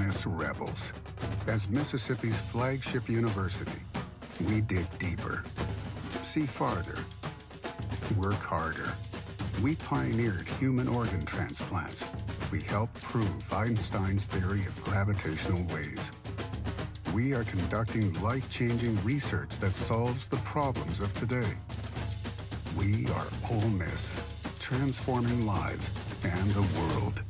Miss rebels. As Mississippi's flagship university, we dig deeper, see farther, work harder. We pioneered human organ transplants. We helped prove Einstein's theory of gravitational waves. We are conducting life-changing research that solves the problems of today. We are Ole Miss, transforming lives and the world.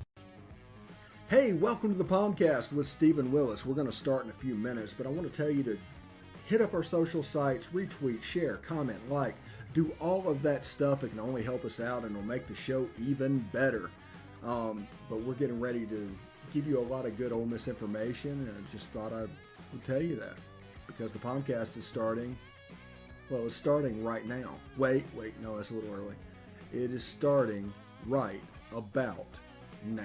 Hey, welcome to the POMcast with Stephen Willis. We're going to start in a few minutes, but I want to tell you to hit up our social sites, retweet, share, comment, like, do all of that stuff. It can only help us out and it'll make the show even better. But we're getting ready to give you a lot of good Ole Miss information, and I just thought I would tell you that because the POMcast is starting. Well, it's starting right now. Wait, no, that's a little early. It is starting right about now.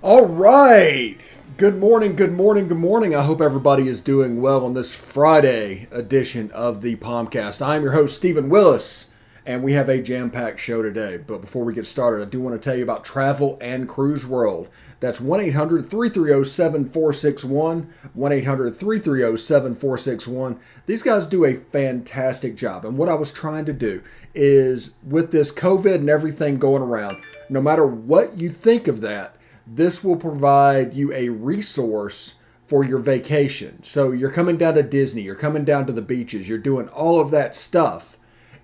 All right. Good morning. I hope everybody is doing well on this Friday edition of the POMcast. I'm your host, Stephen Willis, and we have a jam-packed show today. But before we get started, I do want to tell you about Travel and Cruise World. That's 1-800-330-7461, 1-800-330-7461. These guys do a fantastic job. And what I was trying to do is, with this COVID and everything going around, no matter what you think of that, this will provide you a resource for your vacation. So you're coming down to Disney, you're coming down to the beaches, you're doing all of that stuff.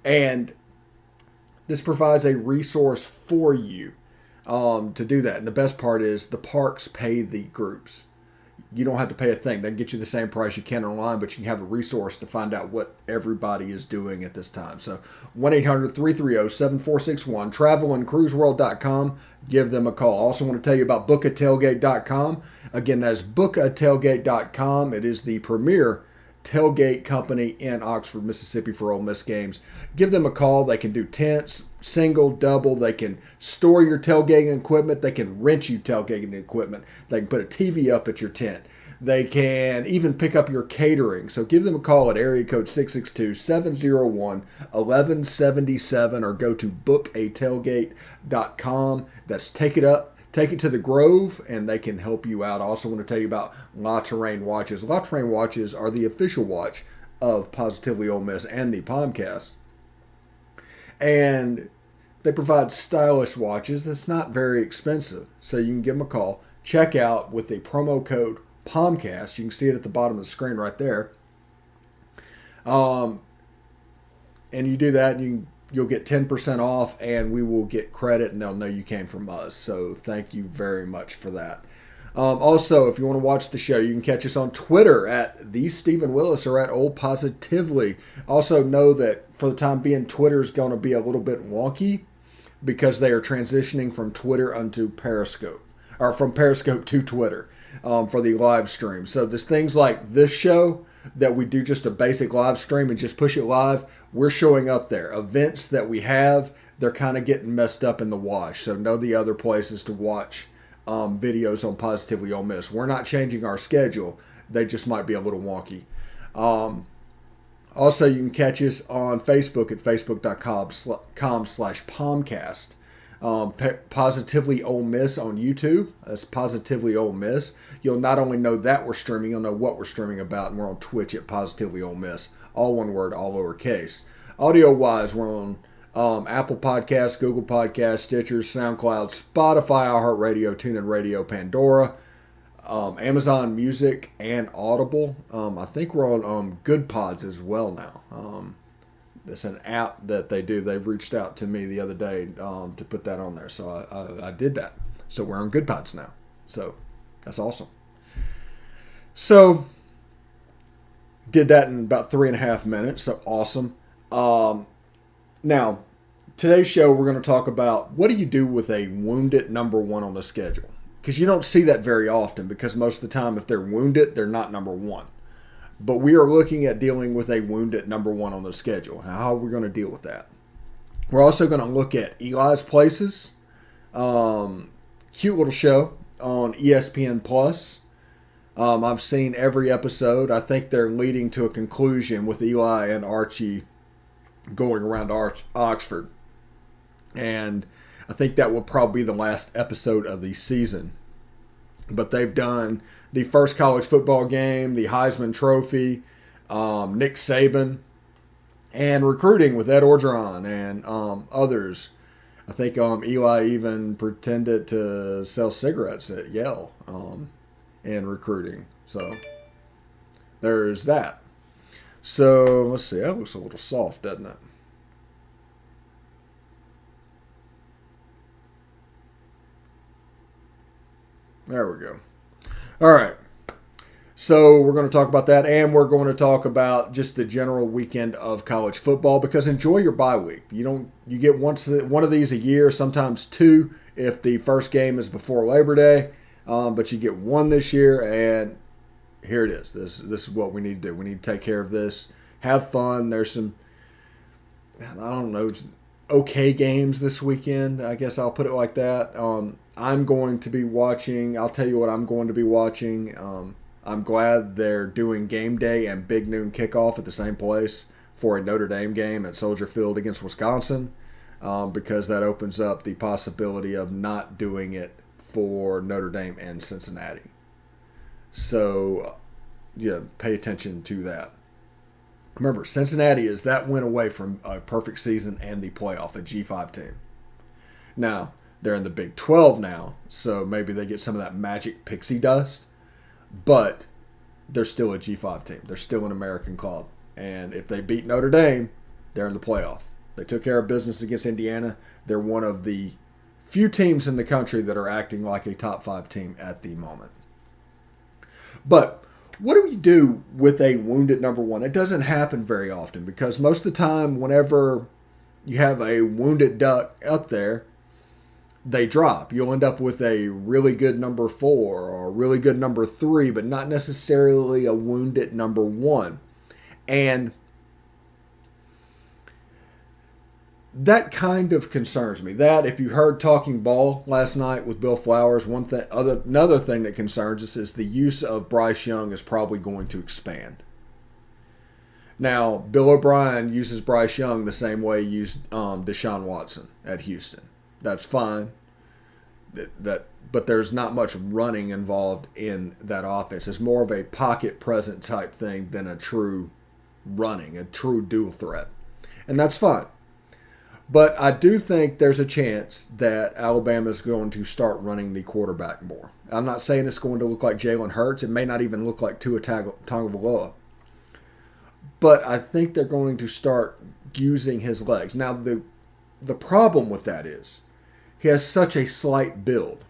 And this provides a resource for you to do that. And the best part is the parks pay the groups. You don't have to pay a thing. They can get you the same price you can online, but you can have a resource to find out what everybody is doing at this time. So 1-800-330-7461, travelandcruiseworld.com. Give them a call. Also want to tell you about bookatailgate.com. Again, that is bookatailgate.com. It is the premier tailgate company in Oxford, Mississippi for Ole Miss games. Give them a call. They can do tents, single, double. They can store your tailgating equipment. They can rent you tailgating equipment. They can put a TV up at your tent. They can even pick up your catering. So give them a call at area code 662-701-1177 or go to bookatailgate.com. That's take it to the Grove, and they can help you out. I also want to tell you about La Terrain watches. La Terrain watches are the official watch of Positively Ole Miss and the POMcast. And they provide stylish watches that's not very expensive. So you can give them a call. Check out with the promo code POMcast. You can see it at the bottom of the screen right there. And you do that, and you'll get 10% off, and we will get credit, and they'll know you came from us. So thank you very much for that. Also, if you want to watch the show, you can catch us on Twitter at the Stephen Willis or at Old Positively. Also know that for the time being, Twitter is going to be a little bit wonky because they are transitioning from Twitter onto Periscope, or from Periscope to Twitter for the live stream. So there's things like this show that we do just a basic live stream and just push it live. We're showing up there. Events that we have, they're kind of getting messed up in the wash. So know the other places to watch videos on Positively Ole Miss. We're not changing our schedule. They just might be a little wonky. Also, you can catch us on Facebook at facebook.com/POMcast. Positively Ole Miss on YouTube. That's Positively Ole Miss. You'll not only know that we're streaming, you'll know what we're streaming about, and we're on Twitch at Positively Ole Miss. All one word, all lowercase. Audio-wise, we're on Apple Podcasts, Google Podcasts, Stitcher, SoundCloud, Spotify, iHeartRadio, TuneIn Radio, Pandora, Amazon Music, and Audible. I think we're on Good Pods as well now. It's an app that they do. They reached out to me the other day to put that on there. So I did that. So we're on Good Pods now. So that's awesome. So did that in about 3.5 minutes. So awesome. Now, today's show, we're going to talk about what do you do with a wounded number one on the schedule? Because you don't see that very often, because most of the time if they're wounded, they're not number one. But we are looking at dealing with a wounded number one on the schedule. How are we going to deal with that? We're also going to look at Eli's Places. Cute little show on ESPN Plus. I've seen every episode. I think they're leading to a conclusion with Eli and Archie going around Oxford. And I think that will probably be the last episode of the season. but they've done the first college football game, the Heisman Trophy, Nick Saban, and recruiting with Ed Orgeron and others. I think Eli even pretended to sell cigarettes at Yale in recruiting. So there's that. So let's see. That looks a little soft, doesn't it? There we go. All right. So we're going to talk about that, and we're going to talk about just the general weekend of college football, because enjoy your bye week. You get one of these a year, sometimes two if the first game is before Labor Day, but you get one this year, and here it is. This is what we need to do. We need to take care of this. Have fun. There's some, I don't know, okay games this weekend. I guess I'll put it like that. I'm going to be watching. I'll tell you what I'm going to be watching. I'm glad they're doing game day and big noon kickoff at the same place for a Notre Dame game at Soldier Field against Wisconsin, because that opens up the possibility of not doing it for Notre Dame and Cincinnati. So, pay attention to that. Remember, Cincinnati is that win away from a perfect season and the playoff, a G5 team. Now, they're in the Big 12 now, so maybe they get some of that magic pixie dust, but they're still a G5 team. They're still an American club. And if they beat Notre Dame, they're in the playoff. They took care of business against Indiana. They're one of the few teams in the country that are acting like a top 5 team at the moment. But what do we do with a wounded number one? It doesn't happen very often, because most of the time whenever you have a wounded duck up there, they drop. You'll end up with a really good number 4 or a really good number 3, but not necessarily a wounded number 1. And that kind of concerns me. That, if you heard Talking Ball last night with Bill Flowers, another thing that concerns us is the use of Bryce Young is probably going to expand. Now, Bill O'Brien uses Bryce Young the same way he used Deshaun Watson at Houston. That's fine. But there's not much running involved in that offense. It's more of a pocket present type thing than a true running, a true dual threat. And that's fine. But I do think there's a chance that Alabama is going to start running the quarterback more. I'm not saying it's going to look like Jalen Hurts. It may not even look like Tua Tagovailoa. But I think they're going to start using his legs. Now, the problem with that is he has such a slight build.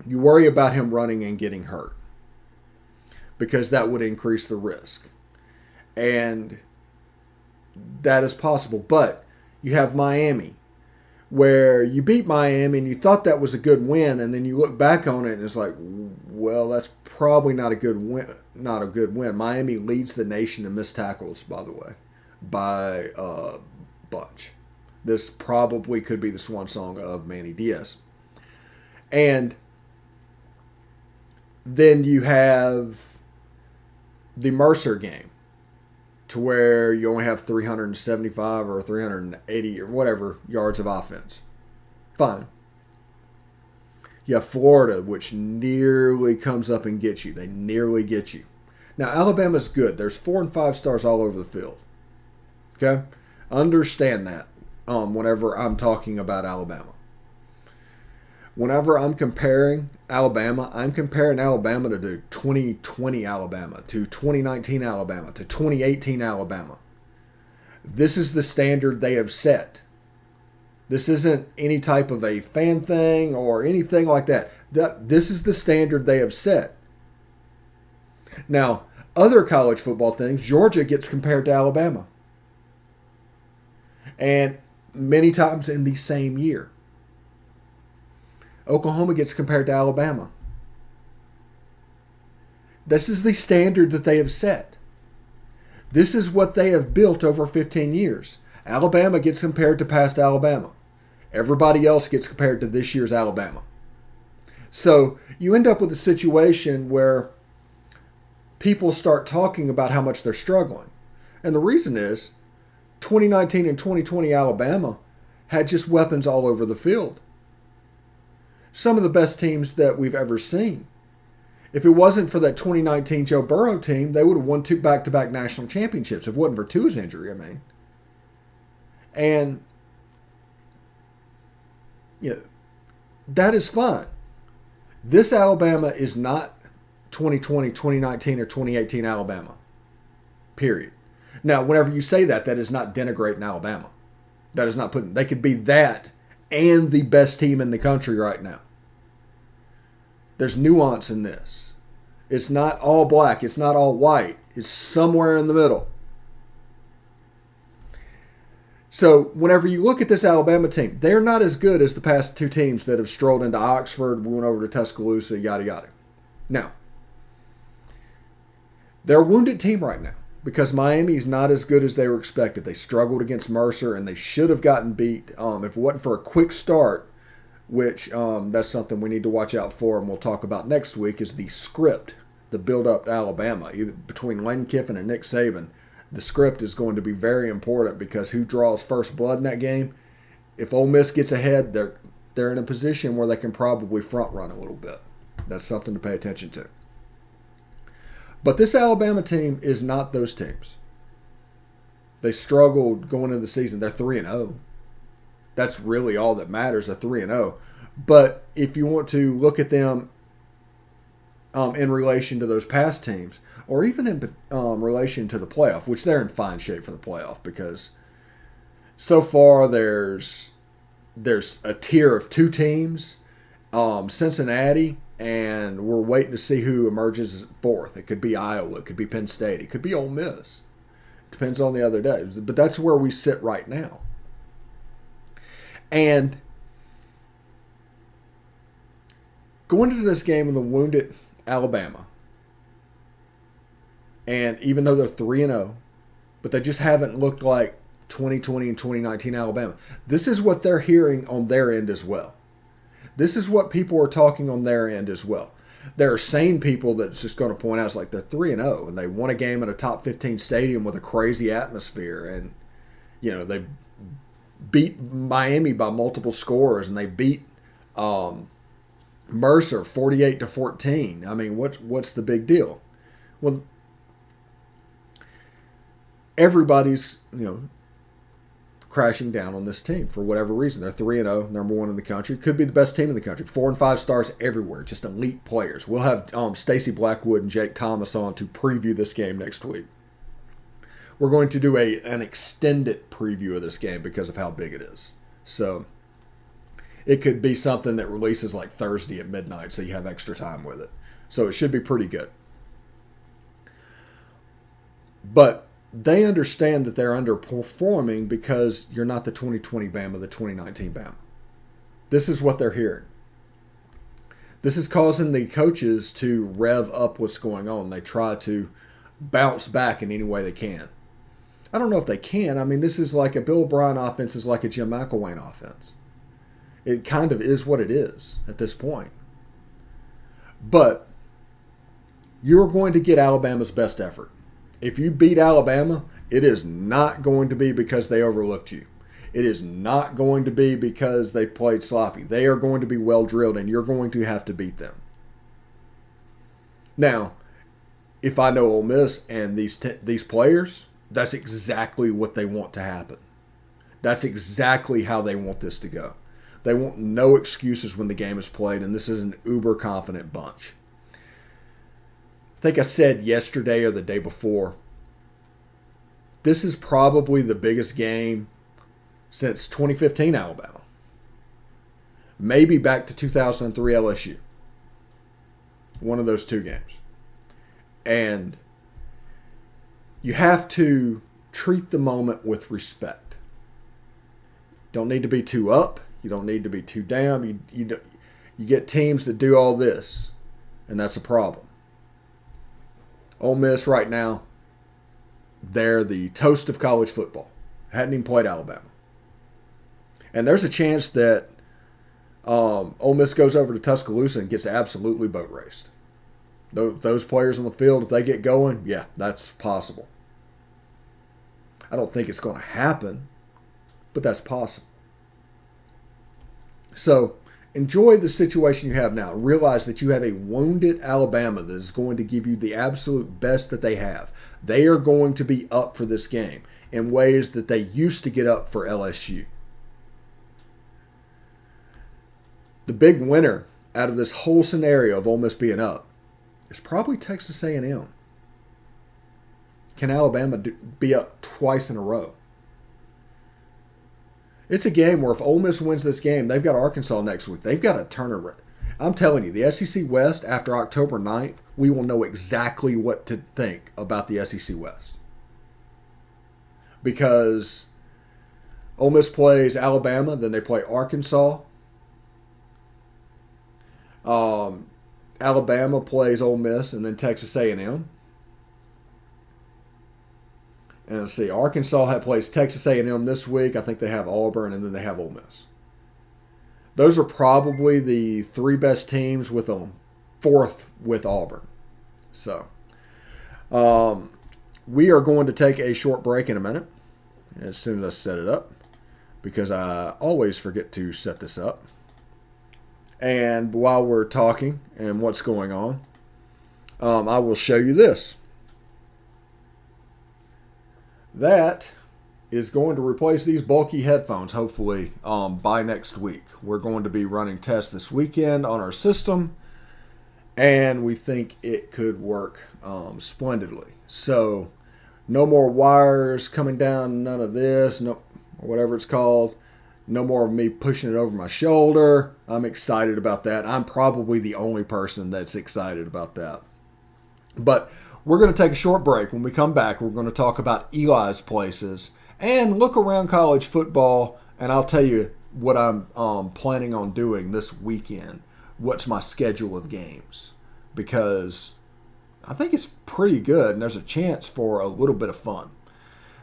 You worry about him running and getting hurt, because that would increase the risk. And that is possible. But you have Miami, where you beat Miami and you thought that was a good win, and then you look back on it and it's like, well, that's probably not a good win. Miami leads the nation in missed tackles, by the way, by a bunch. This probably could be the swan song of Manny Diaz. And then you have the Mercer game, to where you only have 375 or 380 or whatever yards of offense. Fine. You have Florida, which nearly comes up and gets you. They nearly get you. Now, Alabama's good. There's 4 and 5 stars all over the field. Okay? Understand that whenever I'm talking about Alabama. Whenever I'm comparing Alabama to the 2020 Alabama, to 2019 Alabama, to 2018 Alabama. This is the standard they have set. This isn't any type of a fan thing or anything like that. This is the standard they have set. Now, other college football things, Georgia gets compared to Alabama. And many times in the same year. Oklahoma gets compared to Alabama. This is the standard that they have set. This is what they have built over 15 years. Alabama gets compared to past Alabama. Everybody else gets compared to this year's Alabama. So you end up with a situation where people start talking about how much they're struggling. And the reason is 2019 and 2020 Alabama had just weapons all over the field. some of the best teams that we've ever seen. If it wasn't for that 2019 Joe Burrow team, they would have won 2 back-to-back national championships. If it wasn't for Tua's injury, I mean. And, that is fine. This Alabama is not 2020, 2019, or 2018 Alabama. Period. Now, whenever you say that, that is not denigrating Alabama. That is not putting. They could be that and the best team in the country right now. There's nuance in this. It's not all black. It's not all white. It's somewhere in the middle. So whenever you look at this Alabama team, they're not as good as the past 2 teams that have strolled into Oxford, went over to Tuscaloosa, yada, yada. Now, they're a wounded team right now because Miami's not as good as they were expected. They struggled against Mercer, and they should have gotten beat. If it wasn't for a quick start, which that's something we need to watch out for, and we'll talk about next week, is the script, the build-up to Alabama, either between Lane Kiffin and Nick Saban. The script is going to be very important because who draws first blood in that game? If Ole Miss gets ahead, they're in a position where they can probably front run a little bit. That's something to pay attention to. But this Alabama team is not those teams. They struggled going into the season. They're 3-0. That's really all that matters, a 3-0. But if you want to look at them in relation to those past teams, or even in relation to the playoff, which they're in fine shape for the playoff because so far there's a tier of 2 teams, Cincinnati, and we're waiting to see who emerges 4th. It could be Iowa. It could be Penn State. It could be Ole Miss. Depends on the other day. But that's where we sit right now. And going into this game with a wounded Alabama, and even though they're 3-0, but they just haven't looked like 2020 and 2019 Alabama. This is what they're hearing on their end as well. This is what people are talking on their end as well. There are sane people that's just going to point out it's like they're 3-0 and they won a game at a top 15 stadium with a crazy atmosphere, and they beat Miami by multiple scores, and they beat Mercer 48-14. I mean, what's the big deal? Well, everybody's, crashing down on this team for whatever reason. They're 3-0, number 1 in the country. Could be the best team in the country. 4 and 5 stars everywhere, just elite players. We'll have Stacey Blackwood and Jake Thomas on to preview this game next week. We're going to do an extended preview of this game because of how big it is. So it could be something that releases like Thursday at midnight, so you have extra time with it. So it should be pretty good. But they understand that they're underperforming because you're not the 2020 Bama, the 2019 Bama. This is what they're hearing. This is causing the coaches to rev up what's going on. They try to bounce back in any way they can. I don't know if they can. I mean, this is like a Bill O'Brien offense is like a Jim McElwain offense. It kind of is what it is at this point. But you're going to get Alabama's best effort. If you beat Alabama, it is not going to be because they overlooked you. It is not going to be because they played sloppy. They are going to be well drilled, and you're going to have to beat them. Now, if I know Ole Miss and these players, that's exactly what they want to happen. That's exactly how they want this to go. They want no excuses when the game is played, and this is an uber confident bunch. I think I said yesterday or the day before, this is probably the biggest game since 2015 Alabama. Maybe back to 2003 LSU. One of those 2 games. And you have to treat the moment with respect. Don't need to be too up. You don't need to be too down. You get teams that do all this, and that's a problem. Ole Miss right now, they're the toast of college football. Hadn't even played Alabama. And there's a chance that Ole Miss goes over to Tuscaloosa and gets absolutely boat raced. Those players on the field, if they get going, yeah, that's possible. I don't think it's going to happen, but that's possible. So enjoy the situation you have now. Realize that you have a wounded Alabama that is going to give you the absolute best that they have. They are going to be up for this game in ways that they used to get up for LSU. The big winner out of this whole scenario of Ole Miss being up is probably Texas A&M. Can Alabama be up twice in a row? It's a game where if Ole Miss wins this game, they've got Arkansas next week. They've got a turnaround. I'm telling you, the SEC West, after October 9th, we will know exactly what to think about the SEC West. Because Ole Miss plays Alabama, then they play Arkansas. Alabama plays Ole Miss, and then Texas A&M. And let's see, Arkansas plays Texas A&M this week. I think they have Auburn, and then they have Ole Miss. Those are probably the three best teams, with a fourth with Auburn. So, we are going to take a short break in a minute, as soon as I set it up, because I always forget to set this up. And while we're talking and what's going on, I will show you this. That is going to replace these bulky headphones, hopefully, by next week. We're going to be running tests this weekend on our system, and we think it could work splendidly. So, no more wires coming down, none of this, no, or whatever it's called. No more of me pushing it over my shoulder. I'm excited about that. I'm probably the only person that's excited about that. But we're going to take a short break. When we come back, we're going to talk about Eli's places and look around college football, and I'll tell you what I'm planning on doing this weekend. What's my schedule of games? Because I think it's pretty good, and there's a chance for a little bit of fun.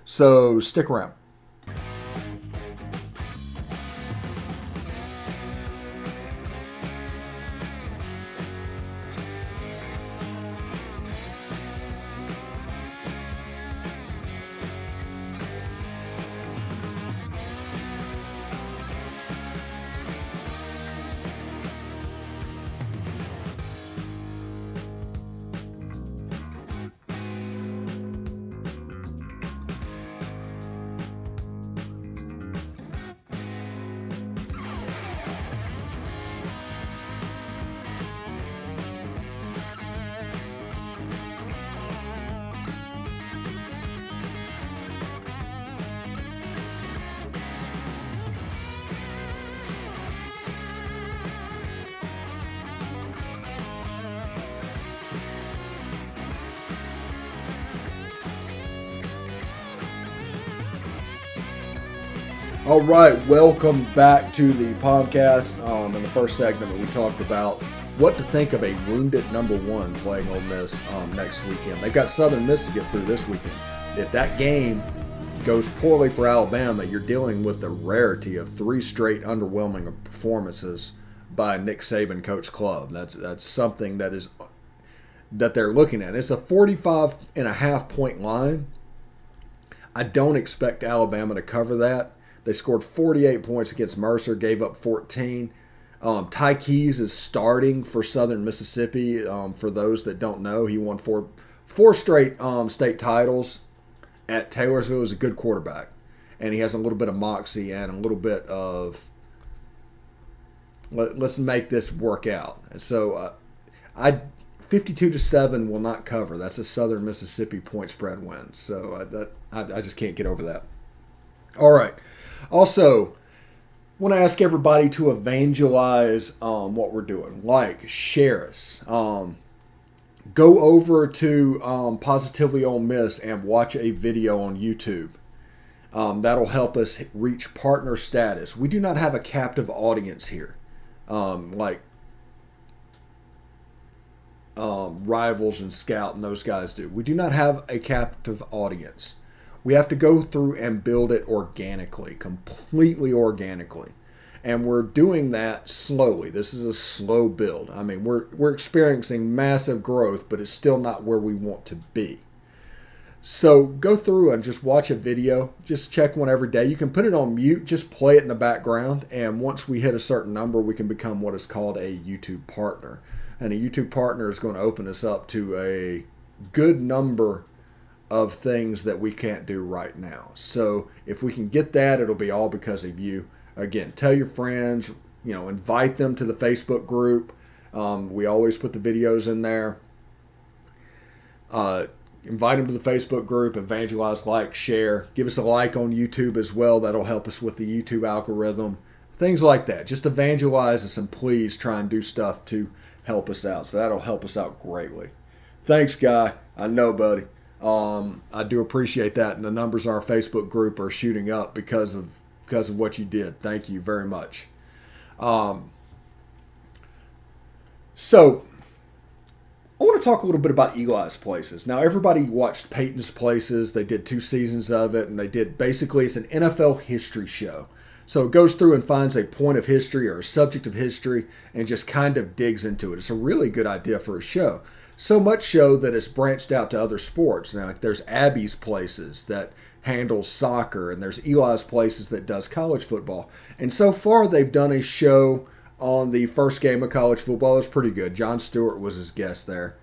So stick around. All right, welcome back to the POMcast. In the first segment, we talked about what to think of a wounded number one playing Ole Miss next weekend. They've got Southern Miss to get through this weekend. If that game goes poorly for Alabama, you're dealing with the rarity of 3 straight underwhelming performances by Nick Saban coach club. That's something that they're looking at. It's a 45.5 point line. I don't expect Alabama to cover that. They scored 48 points against Mercer, gave up 14. Ty Keys is starting for Southern Mississippi. For those that don't know, he won four straight state titles at Taylorsville. He's a good quarterback, and he has a little bit of moxie and a little bit of let's make this work out. And so, 52-7 will not cover. That's a Southern Mississippi point spread win. So I just can't get over that. All right. Also, want to ask everybody to evangelize what we're doing. Like, share us. Go over to Positively Ole Miss and watch a video on YouTube. That'll help us reach partner status. We do not have a captive audience here, like Rivals and Scout and those guys do. We do not have a captive audience. We have to go through and build it organically, completely organically. And we're doing that slowly. This is a slow build. I mean, we're experiencing massive growth, but it's still not where we want to be. So go through and just watch a video. Just check one every day. You can put it on mute, just play it in the background. And once we hit a certain number, we can become what is called a YouTube partner. And a YouTube partner is going to open us up to a good number of things that we can't do right now. So if we can get that, it'll be all because of you. Again, tell your friends, invite them to the Facebook group. We always put the videos in there. Invite them to the Facebook group, evangelize, like, share. Give us a like on YouTube as well. That'll help us with the YouTube algorithm. Things like that. Just evangelize us and please try and do stuff to help us out. So that'll help us out greatly. Thanks, Guy. I know, buddy. I do appreciate that. And the numbers in our Facebook group are shooting up because of what you did. Thank you very much. So I want to talk a little bit about Eli's Places. Now, everybody watched Peyton's Places. They did 2 seasons of it, and it's an NFL history show. So it goes through and finds a point of history or a subject of history and just kind of digs into it. It's a really good idea for a show. So much so that it's branched out to other sports. Now, like there's Abby's Places that handles soccer, and there's Eli's Places that does college football. And so far, they've done a show on the first game of college football. It was pretty good. Jon Stewart was his guest there.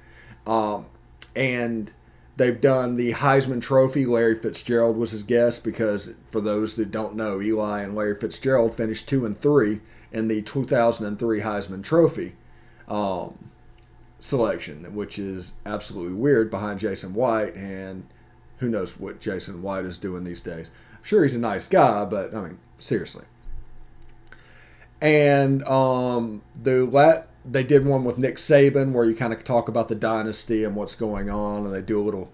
And they've done the Heisman Trophy. Larry Fitzgerald was his guest because, for those that don't know, Eli and Larry Fitzgerald finished 2 and 3 in the 2003 Heisman Trophy selection, which is absolutely weird behind Jason White, and who knows what Jason White is doing these days. I'm sure he's a nice guy, but, seriously. And they did one with Nick Saban where you kind of talk about the dynasty and what's going on, and they do a little,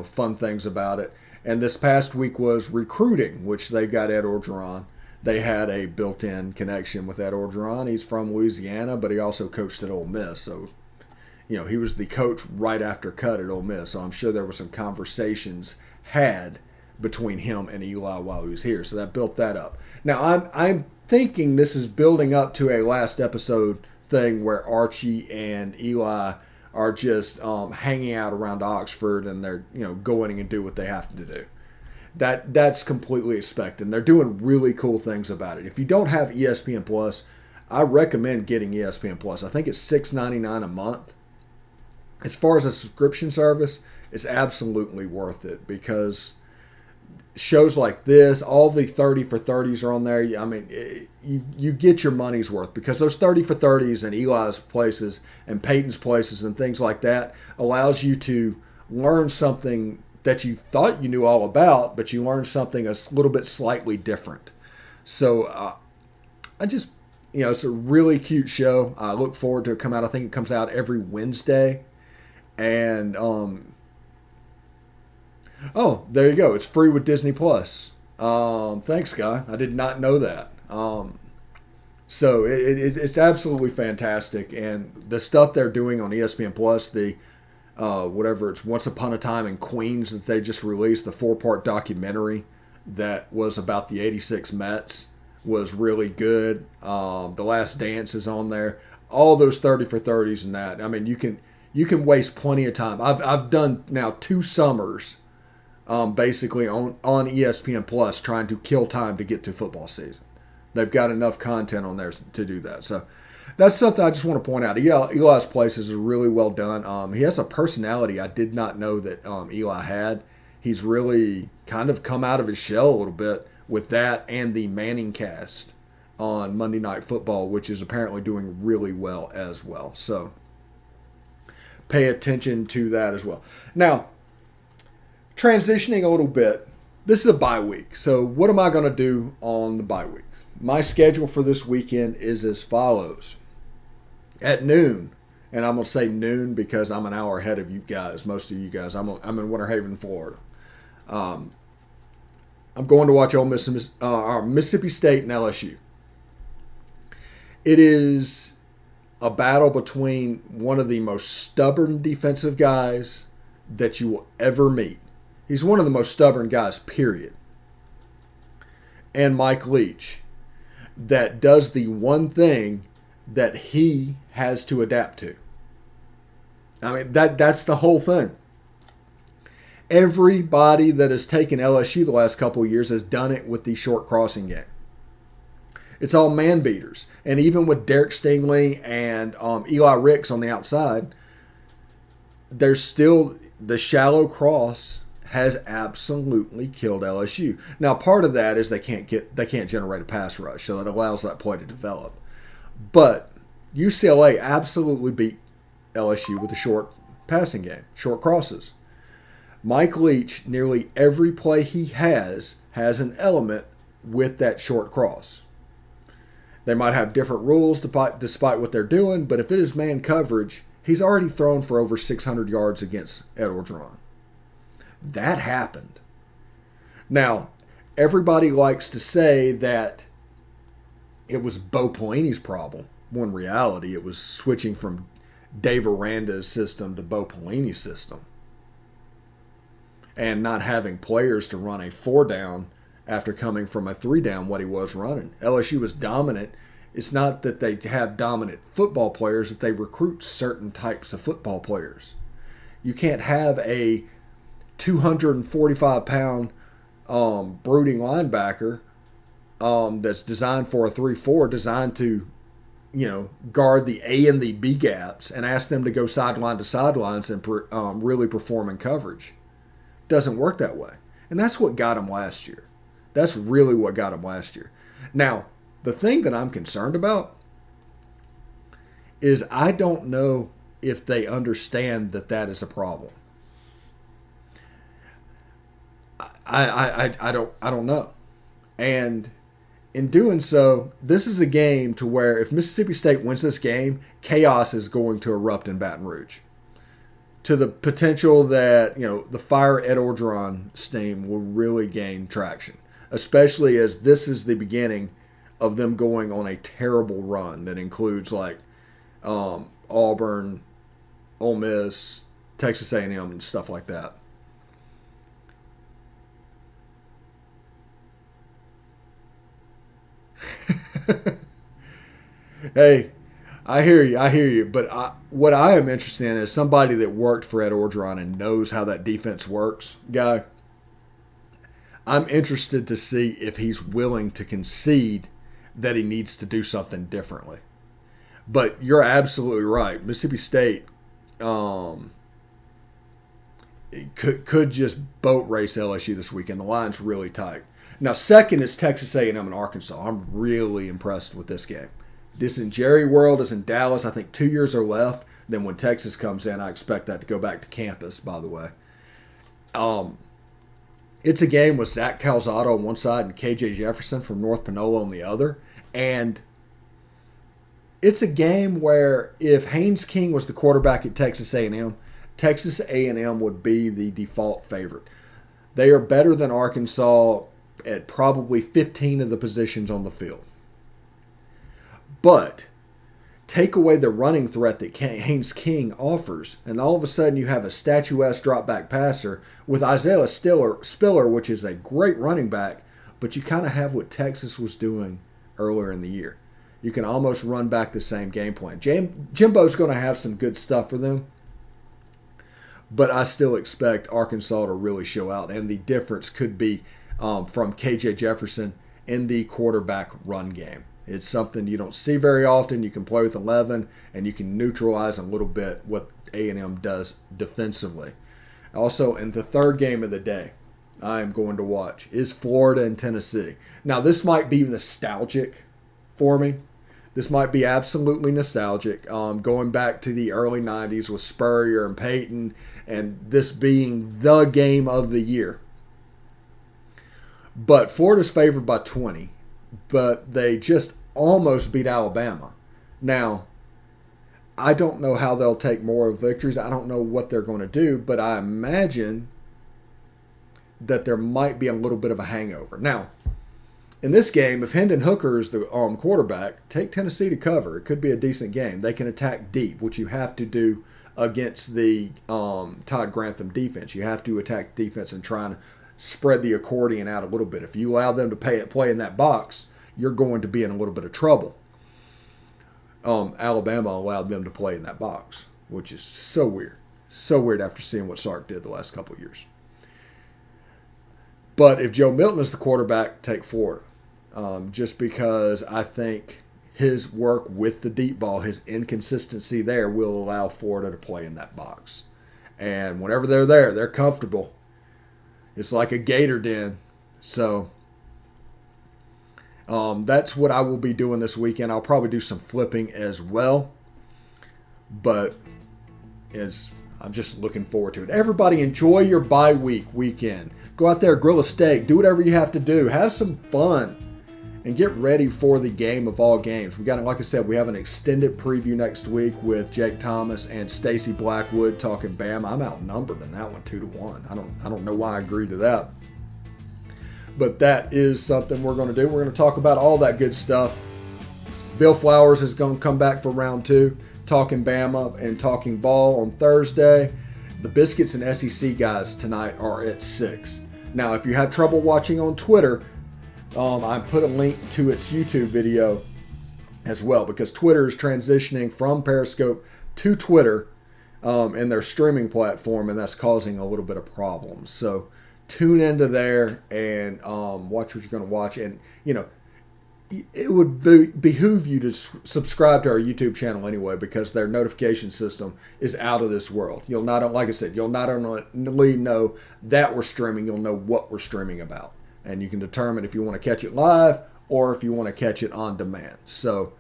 fun things about it. And this past week was recruiting, which they got Ed Orgeron. They had a built-in connection with Ed Orgeron. He's from Louisiana, but he also coached at Ole Miss. So, he was the coach right after cut at Ole Miss. So I'm sure there were some conversations had between him and Eli while he was here. So that built that up. Now, I'm thinking this is building up to a last episode thing where Archie and Eli are just hanging out around Oxford, and they're going and do what they have to do. That's completely expected. They're doing really cool things about it. If you don't have ESPN Plus, I recommend getting ESPN Plus. I think it's $6.99 a month. As far as a subscription service, it's absolutely worth it because shows like this, all the 30 for 30s are on there. You get your money's worth because those 30 for 30s and Eli's Places and Peyton's Places and things like that allows you to learn something that you thought you knew all about, but you learn something a little bit slightly different. So it's a really cute show. I look forward to it come out. I think it comes out every Wednesday. And oh, there you go. It's free with Disney Plus. Thanks, Guy. I did not know that. So it's absolutely fantastic. And the stuff they're doing on ESPN Plus, the whatever it's Once Upon a Time in Queens that they just released, the 4-part documentary that was about the 86 Mets was really good. The Last Dance is on there. All those 30 for 30s and that. You can waste plenty of time. I've done now 2 summers basically on ESPN Plus trying to kill time to get to football season. They've got enough content on there to do that. So that's something I just want to point out. Eli's Places is really well done. He has a personality I did not know that Eli had. He's really kind of come out of his shell a little bit with that and the ManningCast on Monday Night Football, which is apparently doing really well as well. So pay attention to that as well. Now, transitioning a little bit, this is a bye week. So what am I going to do on the bye week? My schedule for this weekend is as follows. At noon, and I'm going to say noon because I'm an hour ahead of you guys, most of you guys. I'm in Winter Haven, Florida. I'm going to watch Mississippi State and LSU. It is a battle between one of the most stubborn defensive guys that you will ever meet. He's one of the most stubborn guys, period. And Mike Leach, that does the one thing that he has to adapt to. That's the whole thing. Everybody that has taken LSU the last couple of years has done it with the short crossing game. It's all man beaters. And even with Derek Stingley and Eli Ricks on the outside, there's still the shallow cross has absolutely killed LSU. Now, part of that is they can't generate a pass rush, so that allows that play to develop. But UCLA absolutely beat LSU with a short passing game, short crosses. Mike Leach, nearly every play he has an element with that short cross. They might have different rules despite what they're doing, but if it is man coverage, he's already thrown for over 600 yards against Ed Orgeron. That happened. Now, everybody likes to say that it was Bo Pelini's problem, when in reality it was switching from Dave Aranda's system to Bo Pelini's system. And not having players to run a 4-down after coming from a 3-down what he was running. LSU was dominant. It's not that they have dominant football players, that they recruit certain types of football players. You can't have a 245-pound brooding linebacker that's designed for a 3-4, designed to, guard the A and the B gaps and ask them to go sideline to sidelines and really perform in coverage. Doesn't work that way. And that's what got him last year. That's really what got him last year. Now, the thing that I'm concerned about is I don't know if they understand that that is a problem. I don't know. And in doing so, this is a game to where if Mississippi State wins this game, chaos is going to erupt in Baton Rouge. To the potential that, the Fire Ed Orgeron steam will really gain traction. Especially as this is the beginning of them going on a terrible run that includes Auburn, Ole Miss, Texas A&M, and stuff like that. Hey, I hear you. But what I am interested in is somebody that worked for Ed Orgeron and knows how that defense works, guy. I'm interested to see if he's willing to concede that he needs to do something differently. But you're absolutely right. Mississippi State could just boat race LSU this weekend. The line's really tight. Now, second is Texas A&M and Arkansas. I'm really impressed with this game. This in Jerry World is in Dallas. I think 2 years are left. Then when Texas comes in, I expect that to go back to campus, by the way. It's a game with Zach Calzado on one side and KJ Jefferson from North Panola on the other. And it's a game where if Haynes King was the quarterback at Texas A&M would be the default favorite. They are better than Arkansas at probably 15 of the positions on the field. But take away the running threat that Haynes King offers, and all of a sudden you have a statuesque drop-back passer with Isaiah Spiller, which is a great running back, but you kind of have what Texas was doing earlier in the year. You can almost run back the same game plan. Jimbo's going to have some good stuff for them, but I still expect Arkansas to really show out, and the difference could be from KJ Jefferson in the quarterback run game. It's something you don't see very often. You can play with 11, and you can neutralize a little bit what A&M does defensively. Also, in the third game of the day, I am going to watch is Florida and Tennessee. Now, this might be nostalgic for me. This might be absolutely nostalgic. Going back to the early 90s with Spurrier and Peyton, and this being the game of the year. But Florida's favored by 20, but they just almost beat Alabama. Now, I don't know how they'll take more victories. I don't know what they're going to do, but I imagine that there might be a little bit of a hangover. Now, in this game, if Hendon Hooker is the quarterback, take Tennessee to cover. It could be a decent game. They can attack deep, which you have to do against the Todd Grantham defense. You have to attack defense and try and spread the accordion out a little bit. If you allow them to play in that box, you're going to be in a little bit of trouble. Alabama allowed them to play in that box, which is so weird. So weird after seeing what Sark did the last couple of years. But if Joe Milton is the quarterback, take Florida. Just because I think his work with the deep ball, his inconsistency there will allow Florida to play in that box. And whenever they're there, they're comfortable. It's like a gator den. So that's what I will be doing this weekend. I'll probably do some flipping as well. But I'm just looking forward to it. Everybody enjoy your bye weekend. Go out there, grill a steak, do whatever you have to do. Have some fun and get ready for the game of all games. We got, like I said, we have an extended preview next week with Jake Thomas and Stacy Blackwood talking Bama. I'm outnumbered in that one 2-1. I don't know why I agreed to that. But that is something we're going to do. We're going to talk about all that good stuff. Bill Flowers is going to come back for round 2, talking Bama and talking ball on Thursday. The Biscuits and SEC guys tonight are at 6. Now, if you have trouble watching on Twitter, I put a link to its YouTube video as well, because Twitter is transitioning from Periscope to Twitter in their streaming platform, and that's causing a little bit of problems. So tune into there and watch what you're going to watch. And, it would behoove you to subscribe to our YouTube channel anyway, because their notification system is out of this world. You'll not, like I said, you'll not only know that we're streaming, you'll know what we're streaming about. And you can determine if you want to catch it live or if you want to catch it on demand. So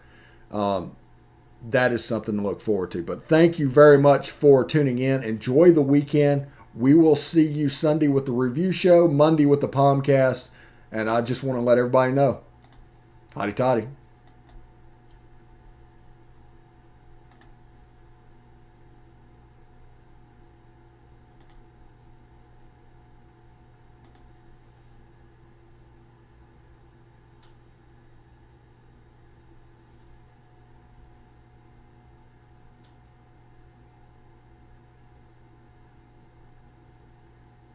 that is something to look forward to. But thank you very much for tuning in. Enjoy the weekend. We will see you Sunday with the review show, Monday with the POMcast. And I just want to let everybody know. Hotty toddy.